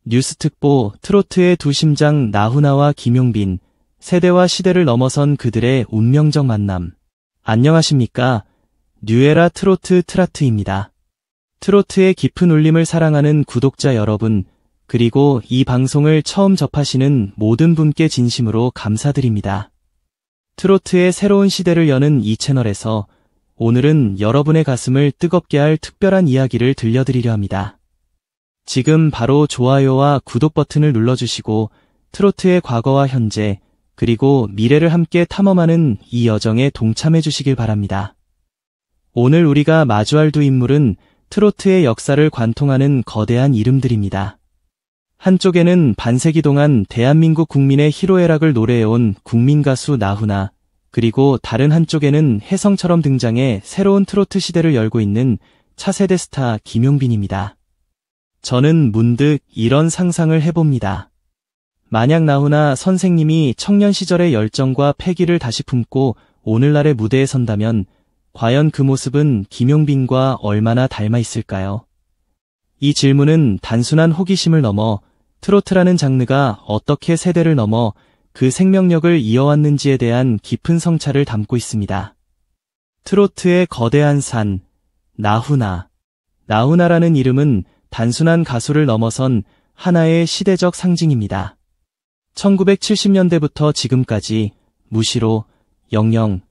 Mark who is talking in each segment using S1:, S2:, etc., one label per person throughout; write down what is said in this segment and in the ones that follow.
S1: 뉴스특보 트로트의 두 심장 나훈아와 김용빈, 세대와 시대를 넘어선 그들의 운명적 만남. 안녕하십니까? 뉴에라 트로트 트라트입니다. 트로트의 깊은 울림을 사랑하는 구독자 여러분, 그리고 이 방송을 처음 접하시는 모든 분께 진심으로 감사드립니다. 트로트의 새로운 시대를 여는 이 채널에서 오늘은 여러분의 가슴을 뜨겁게 할 특별한 이야기를 들려드리려 합니다. 지금 바로 좋아요와 구독 버튼을 눌러주시고 트로트의 과거와 현재, 그리고 미래를 함께 탐험하는 이 여정에 동참해 주시길 바랍니다. 오늘 우리가 마주할 두 인물은 트로트의 역사를 관통하는 거대한 이름들입니다. 한쪽에는 반세기 동안 대한민국 국민의 희로애락을 노래해온 국민가수 나훈아, 그리고 다른 한쪽에는 혜성처럼 등장해 새로운 트로트 시대를 열고 있는 차세대 스타 김용빈입니다. 저는 문득 이런 상상을 해봅니다. 만약 나훈아 선생님이 청년 시절의 열정과 패기를 다시 품고 오늘날의 무대에 선다면 과연 그 모습은 김용빈과 얼마나 닮아 있을까요? 이 질문은 단순한 호기심을 넘어 트로트라는 장르가 어떻게 세대를 넘어 그 생명력을 이어왔는지에 대한 깊은 성찰을 담고 있습니다. 트로트의 거대한 산, 나훈아. 나훈아라는 이름은 단순한 가수를 넘어선 하나의 시대적 상징입니다. 1970년대부터 지금까지 무시로, 영영,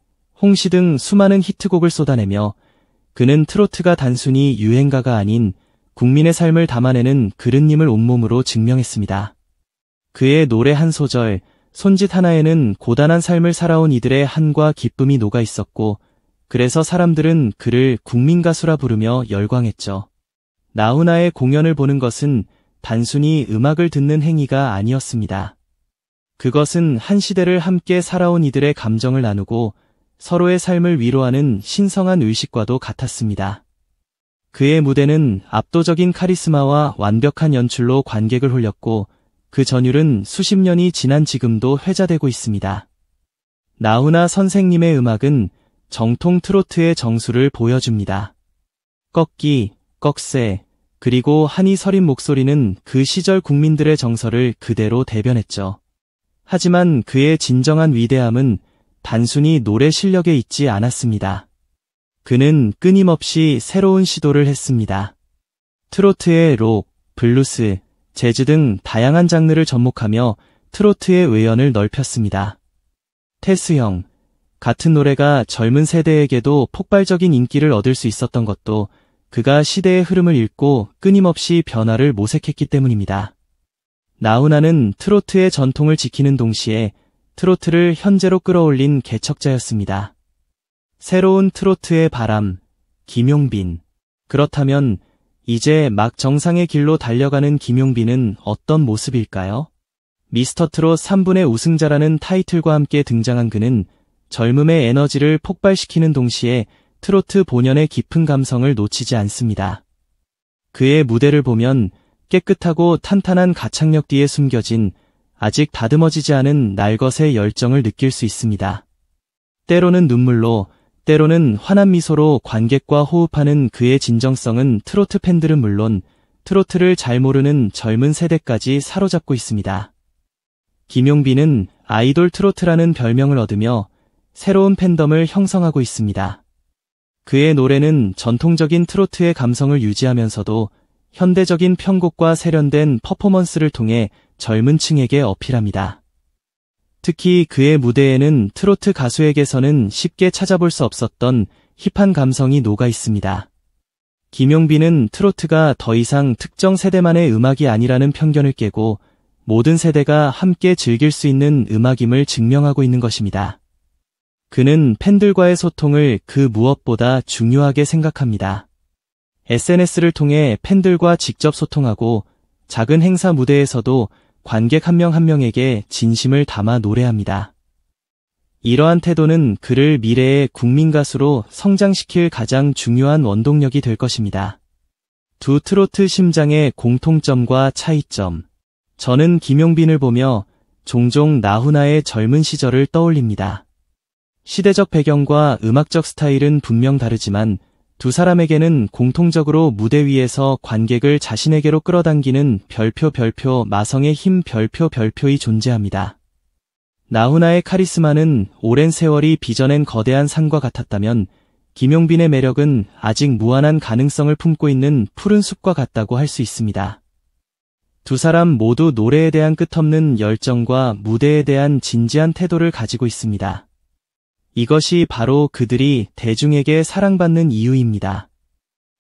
S1: 홍시 등 수많은 히트곡을 쏟아내며 그는 트로트가 단순히 유행가가 아닌 국민의 삶을 담아내는 그릇님을 온몸으로 증명했습니다. 그의 노래 한 소절, 손짓 하나에는 고단한 삶을 살아온 이들의 한과 기쁨이 녹아 있었고, 그래서 사람들은 그를 국민가수라 부르며 열광했죠. 나훈아의 공연을 보는 것은 단순히 음악을 듣는 행위가 아니었습니다. 그것은 한 시대를 함께 살아온 이들의 감정을 나누고 서로의 삶을 위로하는 신성한 의식과도 같았습니다. 그의 무대는 압도적인 카리스마와 완벽한 연출로 관객을 홀렸고 그 전율은 수십 년이 지난 지금도 회자되고 있습니다. 나훈아 선생님의 음악은 정통 트로트의 정수를 보여줍니다. 꺾기, 꺽쇠, 그리고 한이 서린 목소리는 그 시절 국민들의 정서를 그대로 대변했죠. 하지만 그의 진정한 위대함은 단순히 노래 실력에 있지 않았습니다. 그는 끊임없이 새로운 시도를 했습니다. 트로트의 록, 블루스, 재즈 등 다양한 장르를 접목하며 트로트의 외연을 넓혔습니다. 테스형, 같은 노래가 젊은 세대에게도 폭발적인 인기를 얻을 수 있었던 것도 그가 시대의 흐름을 읽고 끊임없이 변화를 모색했기 때문입니다. 나훈아는 트로트의 전통을 지키는 동시에 트로트를 현재로 끌어올린 개척자였습니다. 새로운 트로트의 바람, 김용빈. 그렇다면 이제 막 정상의 길로 달려가는 김용빈은 어떤 모습일까요? 미스터트롯 3분의 우승자라는 타이틀과 함께 등장한 그는 젊음의 에너지를 폭발시키는 동시에 트로트 본연의 깊은 감성을 놓치지 않습니다. 그의 무대를 보면 깨끗하고 탄탄한 가창력 뒤에 숨겨진 아직 다듬어지지 않은 날것의 열정을 느낄 수 있습니다. 때로는 눈물로, 때로는 환한 미소로 관객과 호흡하는 그의 진정성은 트로트 팬들은 물론 트로트를 잘 모르는 젊은 세대까지 사로잡고 있습니다. 김용빈은 아이돌 트로트라는 별명을 얻으며 새로운 팬덤을 형성하고 있습니다. 그의 노래는 전통적인 트로트의 감성을 유지하면서도 현대적인 편곡과 세련된 퍼포먼스를 통해 젊은 층에게 어필합니다. 특히 그의 무대에는 트로트 가수에게서는 쉽게 찾아볼 수 없었던 힙한 감성이 녹아 있습니다. 김용빈은 트로트가 더 이상 특정 세대만의 음악이 아니라는 편견을 깨고 모든 세대가 함께 즐길 수 있는 음악임을 증명하고 있는 것입니다. 그는 팬들과의 소통을 그 무엇보다 중요하게 생각합니다. SNS를 통해 팬들과 직접 소통하고 작은 행사 무대에서도 관객 한 명 한 명에게 진심을 담아 노래합니다. 이러한 태도는 그를 미래의 국민가수로 성장시킬 가장 중요한 원동력이 될 것입니다. 두 트로트 심장의 공통점과 차이점. 저는 김용빈을 보며 종종 나훈아의 젊은 시절을 떠올립니다. 시대적 배경과 음악적 스타일은 분명 다르지만 두 사람에게는 공통적으로 무대 위에서 관객을 자신에게로 끌어당기는 별표 마성의 힘 별표이 존재합니다. 나훈아의 카리스마는 오랜 세월이 빚어낸 거대한 산과 같았다면 김용빈의 매력은 아직 무한한 가능성을 품고 있는 푸른 숲과 같다고 할 수 있습니다. 두 사람 모두 노래에 대한 끝없는 열정과 무대에 대한 진지한 태도를 가지고 있습니다. 이것이 바로 그들이 대중에게 사랑받는 이유입니다.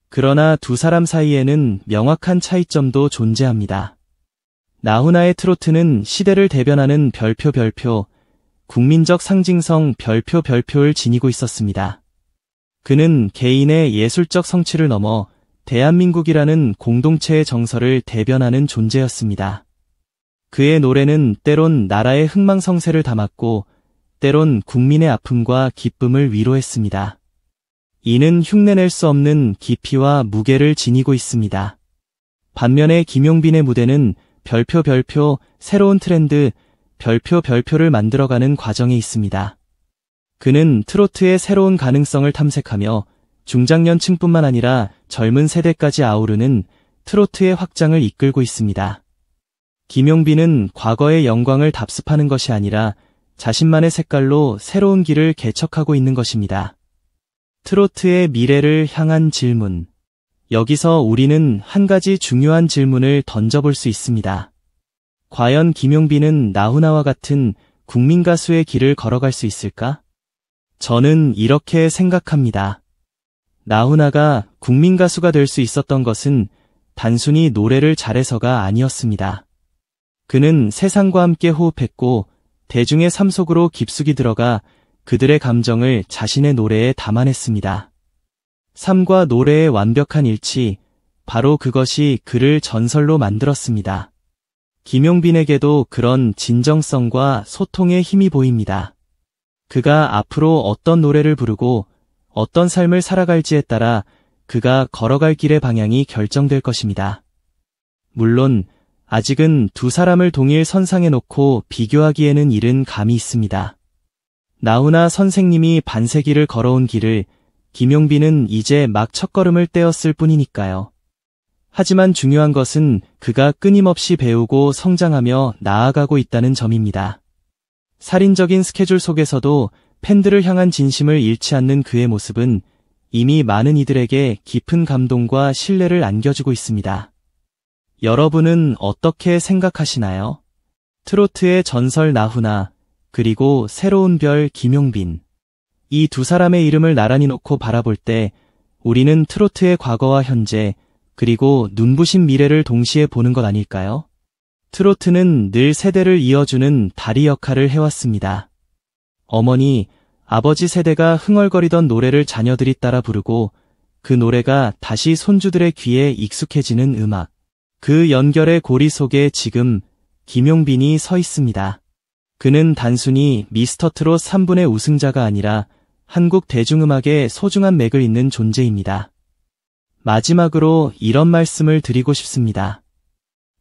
S1: 그러나 두 사람 사이에는 명확한 차이점도 존재합니다. 나훈아의 트로트는 시대를 대변하는 별표, 국민적 상징성 별표를 지니고 있었습니다. 그는 개인의 예술적 성취를 넘어 대한민국이라는 공동체의 정서를 대변하는 존재였습니다. 그의 노래는 때론 나라의 흥망성쇠를 담았고 때론 국민의 아픔과 기쁨을 위로했습니다. 이는 흉내낼 수 없는 깊이와 무게를 지니고 있습니다. 반면에 김용빈의 무대는 별표, 새로운 트렌드 별표를 만들어가는 과정에 있습니다. 그는 트로트의 새로운 가능성을 탐색하며 중장년층뿐만 아니라 젊은 세대까지 아우르는 트로트의 확장을 이끌고 있습니다. 김용빈은 과거의 영광을 답습하는 것이 아니라 자신만의 색깔로 새로운 길을 개척하고 있는 것입니다. 트로트의 미래를 향한 질문. 여기서 우리는 한 가지 중요한 질문을 던져볼 수 있습니다. 과연 김용빈은 나훈아와 같은 국민 가수의 길을 걸어갈 수 있을까? 저는 이렇게 생각합니다. 나훈아가 국민 가수가 될 수 있었던 것은 단순히 노래를 잘해서가 아니었습니다. 그는 세상과 함께 호흡했고 대중의 삶 속으로 깊숙이 들어가 그들의 감정을 자신의 노래에 담아냈습니다. 삶과 노래의 완벽한 일치, 바로 그것이 그를 전설로 만들었습니다. 김용빈에게도 그런 진정성과 소통의 힘이 보입니다. 그가 앞으로 어떤 노래를 부르고 어떤 삶을 살아갈지에 따라 그가 걸어갈 길의 방향이 결정될 것입니다. 물론 아직은 두 사람을 동일 선상에 놓고 비교하기에는 이른 감이 있습니다. 나훈아 선생님이 반세기를 걸어온 길을 김용빈은 이제 막 첫걸음을 떼었을 뿐이니까요. 하지만 중요한 것은 그가 끊임없이 배우고 성장하며 나아가고 있다는 점입니다. 살인적인 스케줄 속에서도 팬들을 향한 진심을 잃지 않는 그의 모습은 이미 많은 이들에게 깊은 감동과 신뢰를 안겨주고 있습니다. 여러분은 어떻게 생각하시나요? 트로트의 전설 나훈아, 그리고 새로운 별 김용빈. 이 두 사람의 이름을 나란히 놓고 바라볼 때 우리는 트로트의 과거와 현재, 그리고 눈부신 미래를 동시에 보는 것 아닐까요? 트로트는 늘 세대를 이어주는 다리 역할을 해왔습니다. 어머니, 아버지 세대가 흥얼거리던 노래를 자녀들이 따라 부르고 그 노래가 다시 손주들의 귀에 익숙해지는 음악. 그 연결의 고리 속에 지금 김용빈이 서 있습니다. 그는 단순히 미스터트롯 3분의 우승자가 아니라 한국 대중음악의 소중한 맥을 잇는 존재입니다. 마지막으로 이런 말씀을 드리고 싶습니다.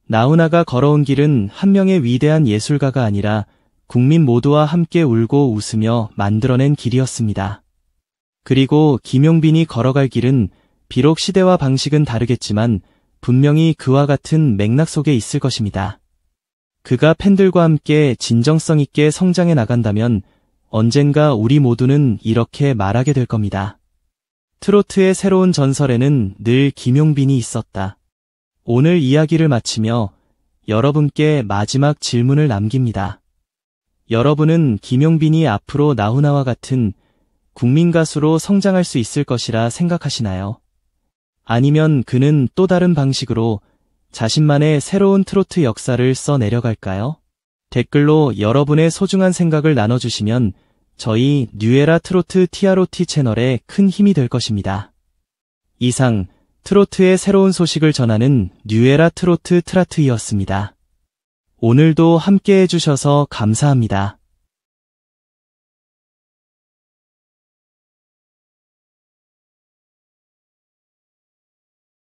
S1: 나훈아가 걸어온 길은 한 명의 위대한 예술가가 아니라 국민 모두와 함께 울고 웃으며 만들어낸 길이었습니다. 그리고 김용빈이 걸어갈 길은 비록 시대와 방식은 다르겠지만 분명히 그와 같은 맥락 속에 있을 것입니다. 그가 팬들과 함께 진정성 있게 성장해 나간다면 언젠가 우리 모두는 이렇게 말하게 될 겁니다. 트로트의 새로운 전설에는 늘 김용빈이 있었다. 오늘 이야기를 마치며 여러분께 마지막 질문을 남깁니다. 여러분은 김용빈이 앞으로 나훈아와 같은 국민 가수로 성장할 수 있을 것이라 생각하시나요? 아니면 그는 또 다른 방식으로 자신만의 새로운 트로트 역사를 써 내려갈까요? 댓글로 여러분의 소중한 생각을 나눠주시면 저희 뉴에라 트로트 TROT 채널에 큰 힘이 될 것입니다. 이상 트로트의 새로운 소식을 전하는 뉴에라 트로트 트라트이었습니다. 오늘도 함께 해주셔서 감사합니다.